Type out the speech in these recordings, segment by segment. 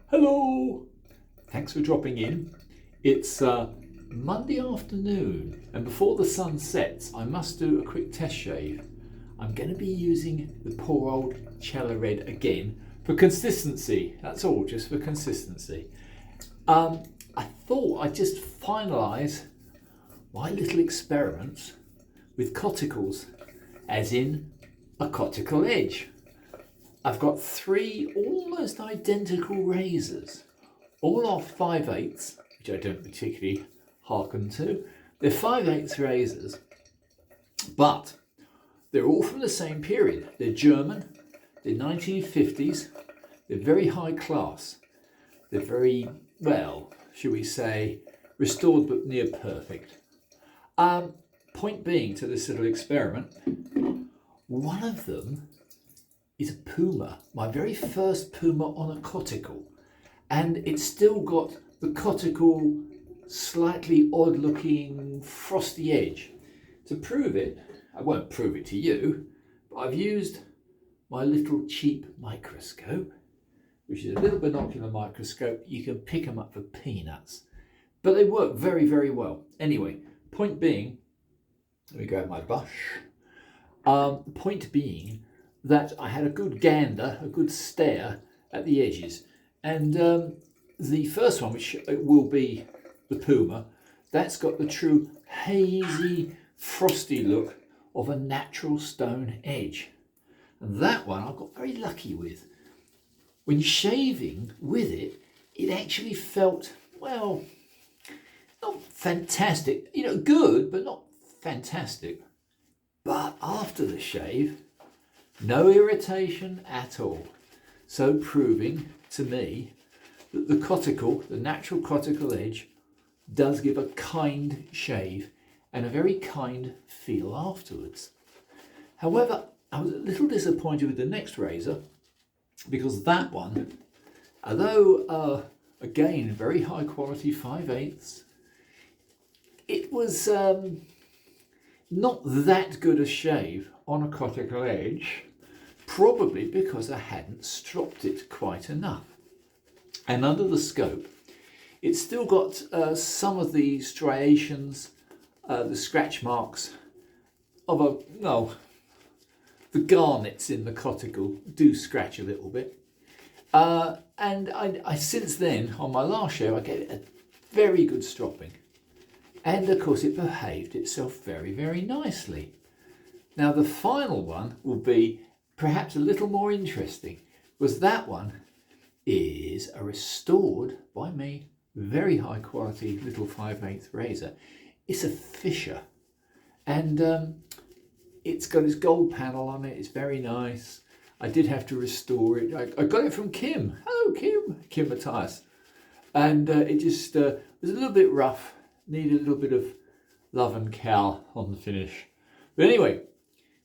Hello! Thanks for dropping in. It's Monday afternoon, and before the sun sets, I must do a quick test shave. I'm going to be using the poor old Cella Red again for consistency. That's all, just for consistency. I thought I'd just finalise my little experiments with coticles, as in a coticle edge. I've got three almost identical razors. All are 5/8, which I don't particularly hearken to. They're 5/8 razors, but they're all from the same period. They're German, they're 1950s, they're very high class. They're very, well, shall we say, restored but near perfect. Point being to this little experiment, one of them is a Puma, my very first Puma on a coticle, and it's still got the coticle slightly odd looking frosty edge. To prove it, I won't prove it to you, but I've used my little cheap microscope, which is a little binocular microscope. You can pick them up for peanuts, but they work very, very well. Anyway, point being, let me grab my brush. Point being that I had a good gander, a good stare at the edges. And the first one, which will be the Puma, that's got the true hazy, frosty look of a natural stone edge. And that one I got very lucky with. When shaving with it, it actually felt, well, not fantastic, good, but not fantastic. But after the shave, no irritation at all. So proving to me that the coticle, the natural coticle edge, does give a kind shave and a very kind feel afterwards. However, I was a little disappointed with the next razor, because that one, although again very high quality 5/8, it was not that good a shave on a coticle edge, probably because I hadn't stropped it quite enough. And under the scope, it's still got some of the striations, the scratch marks of the garnets in the coticle do scratch a little bit. And I since then, on my last shave, I gave it a very good stropping. And of course it behaved itself very, very nicely. Now the final one will be perhaps a little more interesting, because that one is a restored, by me, very high quality little 5/8 razor. It's a Fisher, and it's got its gold panel on it. It's very nice. I did have to restore it. I got it from Kim. Hello, Kim Matthias. And it just was a little bit rough. Needed a little bit of love and cal on the finish. But anyway,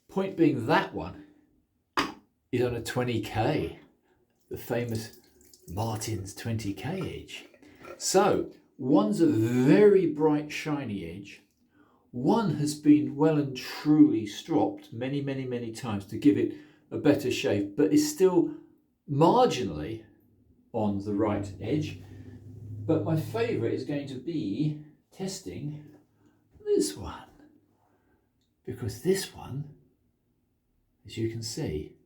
point being, that one is on a 20K, the famous Martin's 20K edge. So one's a very bright shiny edge. One has been well and truly stropped many, many, many times to give it a better shave, but is still marginally on the right edge. But my favourite is going to be testing this one, because this one, as you can see,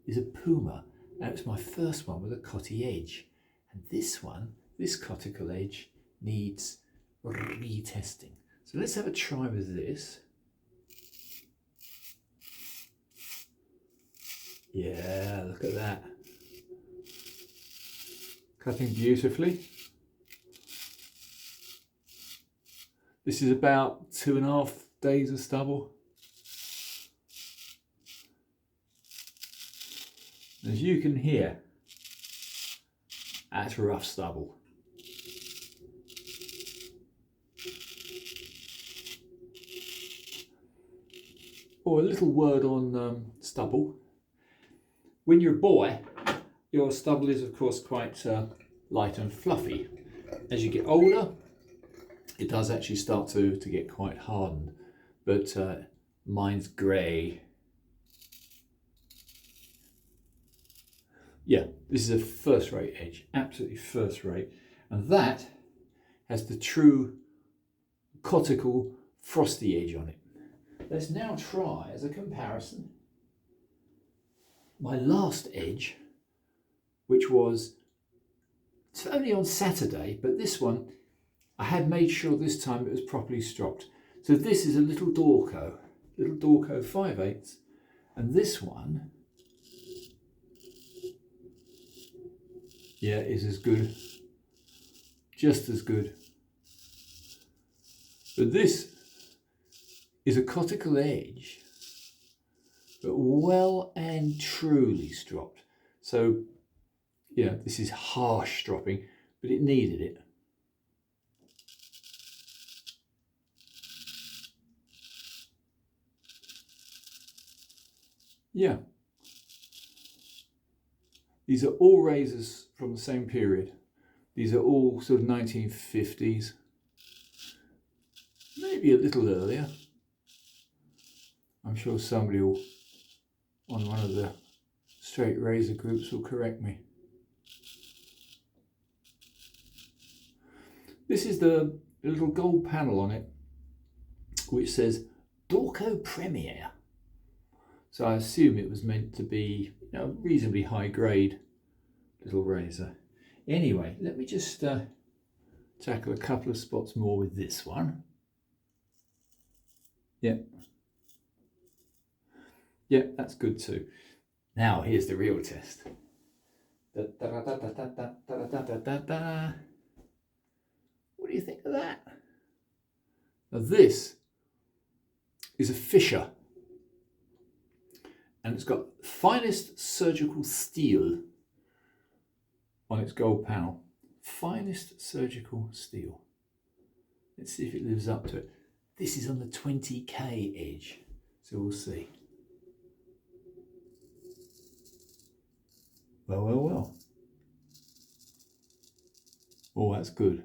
is a Puma. Now, it's my first one with a cotty edge, and this one, this coticle edge, needs retesting. So let's have a try with this. Yeah, look at that. Cutting beautifully. This is about 2.5 days of stubble. As you can hear, that's rough stubble. Or a little word on stubble. When you're a boy, your stubble is of course quite light and fluffy. As you get older, it does actually start to get quite hardened, but mine's grey. Yeah, this is a first-rate edge, absolutely first-rate. And that has the true coticle frosty edge on it. Let's now try, as a comparison, my last edge, which was only on Saturday, but this one I had made sure this time it was properly stropped. So this is a little Dorco 5/8, and this one, yeah, is as good, just as good. But this is a coticle edge, but well and truly stropped. So yeah, this is harsh stropping, but it needed it. Yeah. These are all razors from the same period. These are all sort of 1950s, maybe a little earlier. I'm sure somebody will, on one of the straight razor groups, will correct me. This is the little gold panel on it, which says Dorco Premier. So I assume it was meant to be, you know, reasonably high grade little razor. Anyway, let me just tackle a couple of spots more with this one. Yep. Yep, that's good too. Now here's the real test. What do you think of that? Now this is a Fisher, and it's got finest surgical steel on its gold panel. Finest surgical steel. Let's see if it lives up to it. This is on the 20K edge, so we'll see. Well, well, well. Oh, that's good.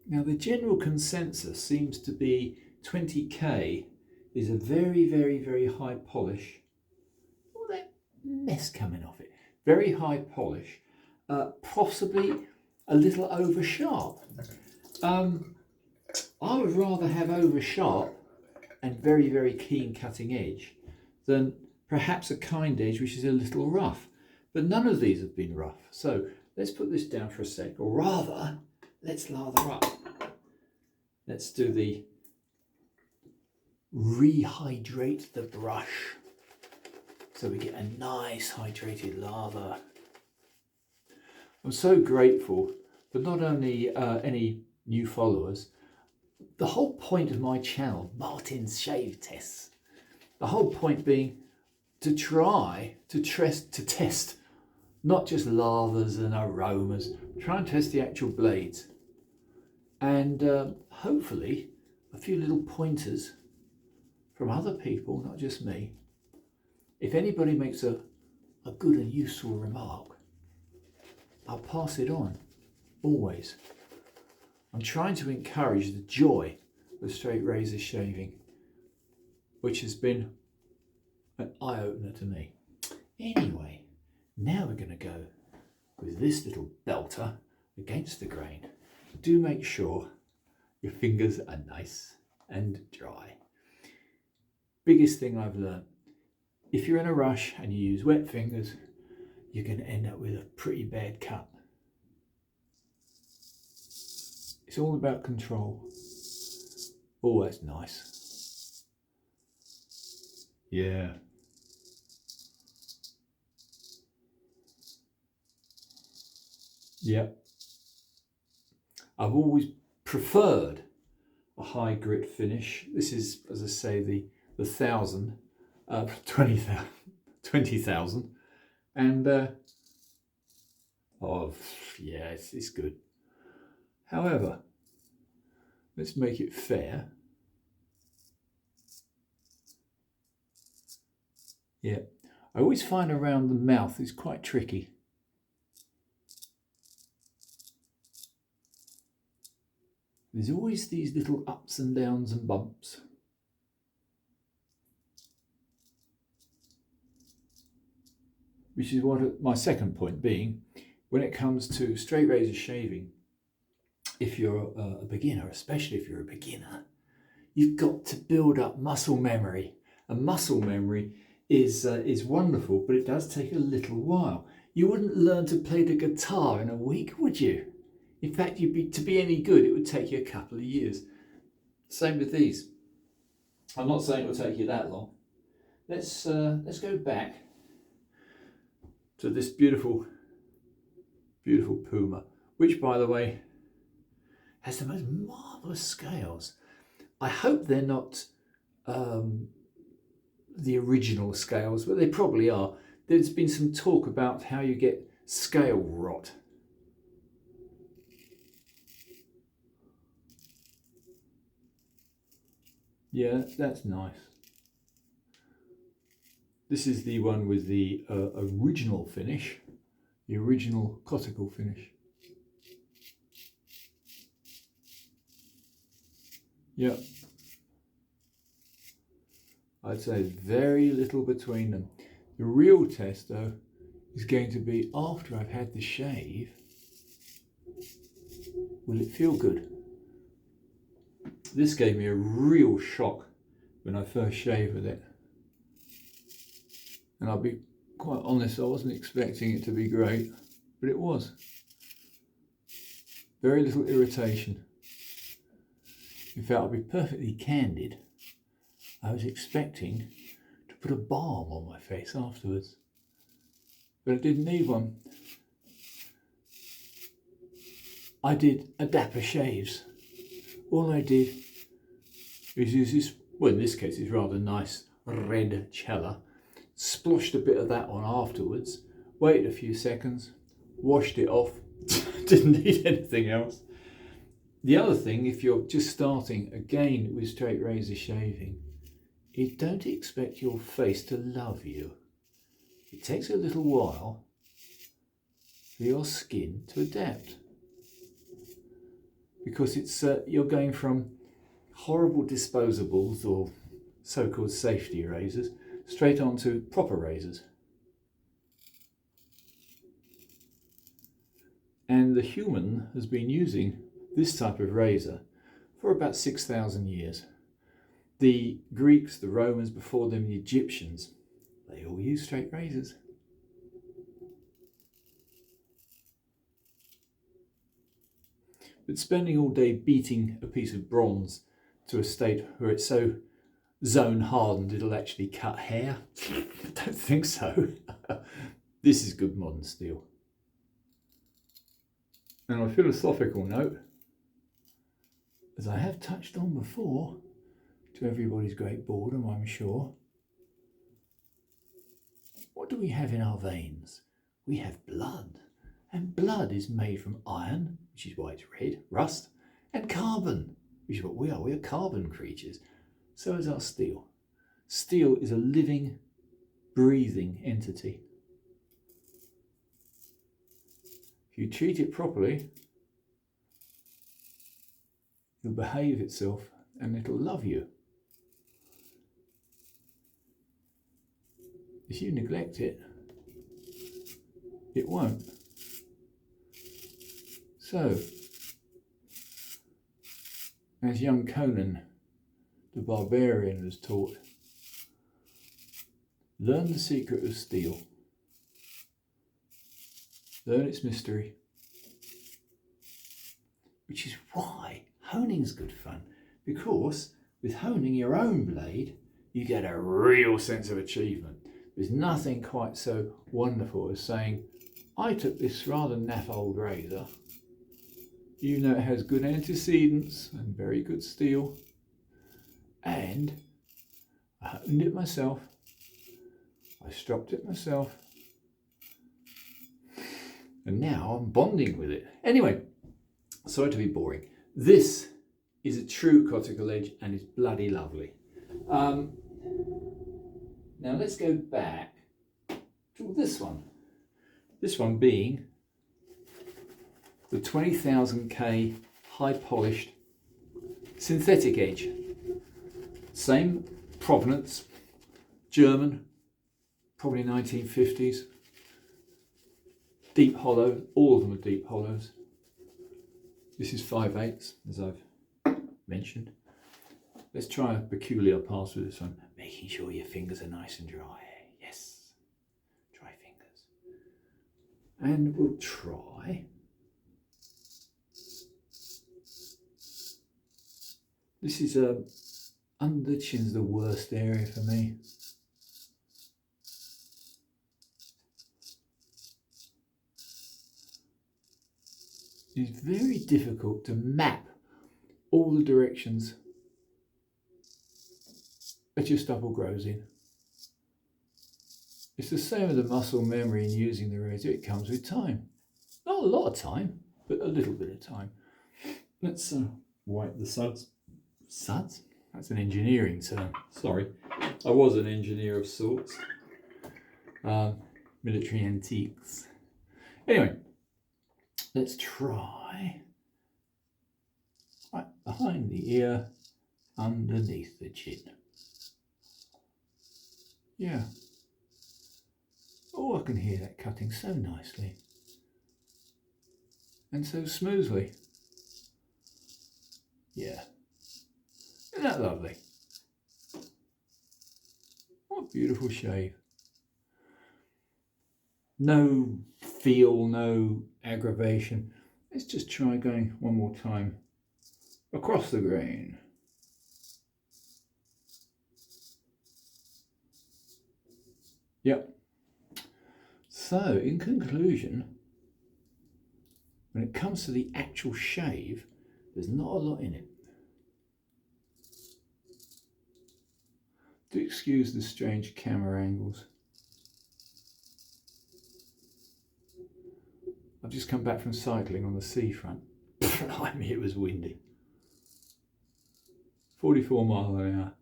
Now the general consensus seems to be 20K is a very, very, very high polish. All that mess coming off it. Very high polish, possibly a little over sharp. I would rather have over sharp and very, very keen cutting edge than perhaps a kind edge which is a little rough. But none of these have been rough. So let's put this down for a sec, or rather, let's lather up. Let's do the rehydrate the brush so we get a nice hydrated lather. I'm so grateful for not only any new followers, the whole point of my channel, Martin's Shave Tests, the whole point being to try to test not just lathers and aromas, try and test the actual blades, and hopefully a few little pointers from other people, not just me. If anybody makes a good and useful remark, I'll pass it on, always. I'm trying to encourage the joy of straight razor shaving, which has been an eye-opener to me. Anyway, now we're going to go with this little belter against the grain. Do make sure your fingers are nice and dry. Biggest thing I've learned, if you're in a rush and you use wet fingers, you're going to end up with a pretty bad cut. It's all about control. Oh, that's nice. Yeah. Yep. I've always preferred a high grit finish. This is, as I say, the 20,000, and oh yeah, it's good. However, let's make it fair. Yeah, I always find around the mouth is quite tricky. There's always these little ups and downs and bumps. Which is what my second point being, when it comes to straight razor shaving, if you're a beginner, especially if you're a beginner, you've got to build up muscle memory. And muscle memory is wonderful, but it does take a little while. You wouldn't learn to play the guitar in a week, would you? In fact, to be any good, it would take you a couple of years. Same with these. I'm not saying it will take you that long. Let's go back to this beautiful, beautiful Puma, which, by the way, has the most marvellous scales. I hope they're not the original scales, but they probably are. There's been some talk about how you get scale rot. Yeah, that's nice. This is the one with the original finish, the original coticle finish. Yep. I'd say very little between them. The real test, though, is going to be after I've had the shave. Will it feel good? This gave me a real shock when I first shaved with it. And I'll be quite honest, I wasn't expecting it to be great, but it was. Very little irritation. In fact, I'll be perfectly candid. I was expecting to put a balm on my face afterwards, but I didn't need one. I did a dapper shaves. All I did is use this, well, in this case it's rather nice red cella, sploshed a bit of that on afterwards, waited a few seconds, washed it off, didn't need anything else. The other thing, if you're just starting again with straight razor shaving, is don't expect your face to love you. It takes a little while for your skin to adapt, because it's you're going from horrible disposables or so-called safety razors straight onto proper razors. And the human has been using this type of razor for about 6,000 years. The Greeks, the Romans, before them the Egyptians, they all used straight razors. But spending all day beating a piece of bronze to a state where it's so zone hardened it'll actually cut hair, I don't think so. This is good modern steel. And on a philosophical note, as I have touched on before, to everybody's great boredom, I'm sure, what do we have in our veins? We have blood, and blood is made from iron, which is why it's red, rust, and carbon, which is what we are. We are carbon creatures. So is our steel. Steel is a living, breathing entity. If you treat it properly, it'll behave itself and it'll love you. If you neglect it, it won't. So, as young Conan the Barbarian was taught, learn the secret of steel. Learn its mystery. Which is why honing's good fun. Because with honing your own blade, you get a real sense of achievement. There's nothing quite so wonderful as saying, I took this rather naff old razor, even though it has good antecedents and very good steel, and I honed it myself, I stropped it myself, and now I'm bonding with it. Anyway, sorry to be boring. This is a true coticle edge and it's bloody lovely. Now let's go back to this one. This one being the 20,000K high polished synthetic edge. Same provenance, German, probably 1950s. Deep hollow, all of them are deep hollows. This is 5/8, as I've mentioned. Let's try a peculiar pass with this one. Making sure your fingers are nice and dry. Yes, dry fingers. And we'll try. This is under the chin's the worst area for me. It's very difficult to map all the directions that your stubble grows in. It's the same with the muscle memory in using the razor. It comes with time. Not a lot of time, but a little bit of time. Let's wipe the suds. Suds? That's an engineering term. Sorry. I was an engineer of sorts. Military antiques. Anyway, let's try right behind the ear, underneath the chin. Yeah. Oh, I can hear that cutting so nicely and so smoothly. Yeah. Isn't that lovely? What a beautiful shave. No feel, no aggravation. Let's just try going one more time across the grain. Yep. So, in conclusion, when it comes to the actual shave, there's not a lot in it. Do excuse the strange camera angles. I've just come back from cycling on the seafront. Blimey, it was windy. 44 miles an hour.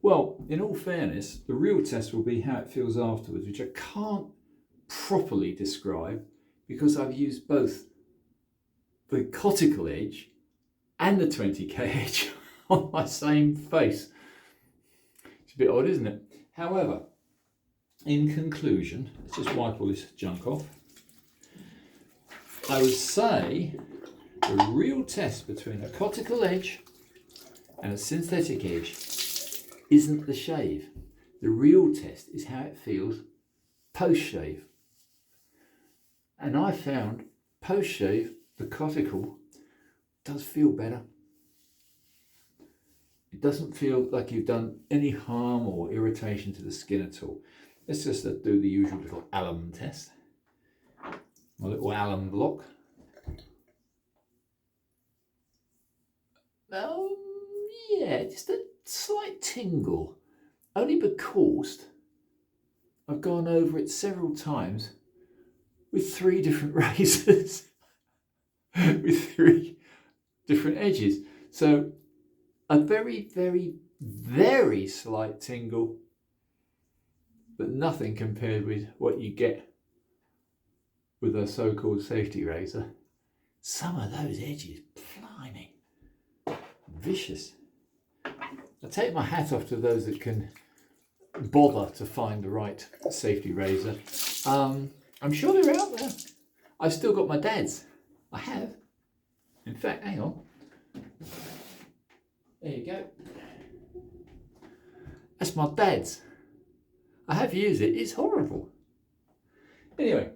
Well, in all fairness, the real test will be how it feels afterwards, which I can't properly describe because I've used both the coticle edge and the 20k edge on my same face. It's a bit odd, isn't it? However, in conclusion, let's just wipe all this junk off. I would say the real test between a coticle edge and a synthetic edge isn't the shave. The real test is how it feels post-shave. And I found post-shave, the coticle does feel better. It doesn't feel like you've done any harm or irritation to the skin at all. Let's just do the usual little alum test. My little alum block. Yeah, just a slight tingle. Only because I've gone over it several times with 3 different razors. With 3 different edges. So a very, very, very slight tingle, but nothing compared with what you get with a so-called safety razor. Some of those edges, blimey, vicious. I take my hat off to those that can bother to find the right safety razor. I'm sure they're out there. I've still got my dad's. I have. In fact, hang on. There you go. That's my dad's. I have used it. It's horrible. Anyway,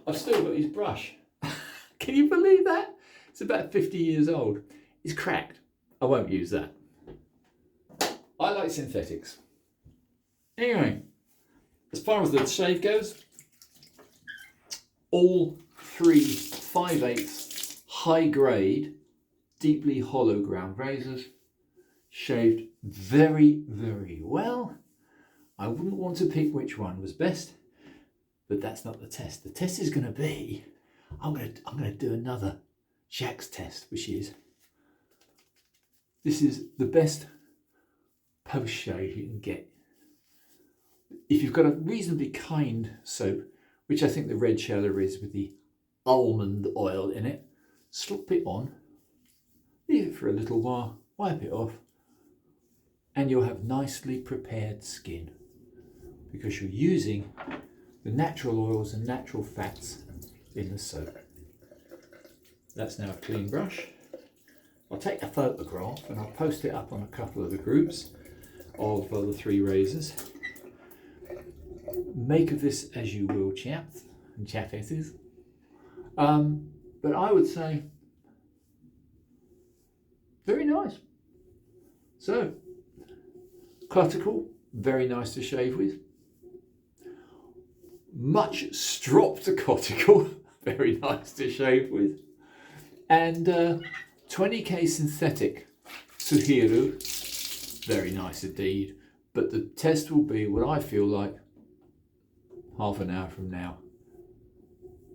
I've still got his brush. Can you believe that? It's about 50 years old. It's cracked. I won't use that. I like synthetics. Anyway, as far as the shave goes, all 3 5/8 high grade, deeply hollow ground razors shaved very, very well. I wouldn't want to pick which one was best, but that's not the test. The test is going to be, I'm going to do another Jacques test, which is, this is the best post shave you can get. If you've got a reasonably kind soap, which I think the red cheddar is with the almond oil in it. Slop it on, leave it for a little while, wipe it off, and you'll have nicely prepared skin because you're using the natural oils and natural fats in the soap. That's now a clean brush. I'll take a photograph and I'll post it up on a couple of the groups of the 3 razors. Make of this as you will, chaps and chapesses. But I would say very nice. So, coticle, very nice to shave with. Much stropped coticle, very nice to shave with. And 20k synthetic Suhiru, very nice indeed. But the test will be what I feel like half an hour from now.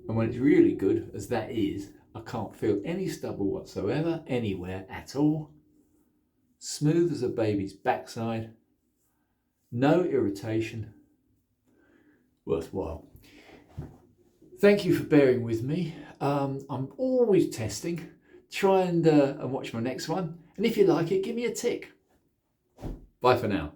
And when it's really good, as that is, I can't feel any stubble whatsoever, anywhere at all. Smooth as a baby's backside. No irritation. Worthwhile. Thank you for bearing with me. I'm always testing. Try and watch my next one. And if you like it, give me a tick. Bye for now.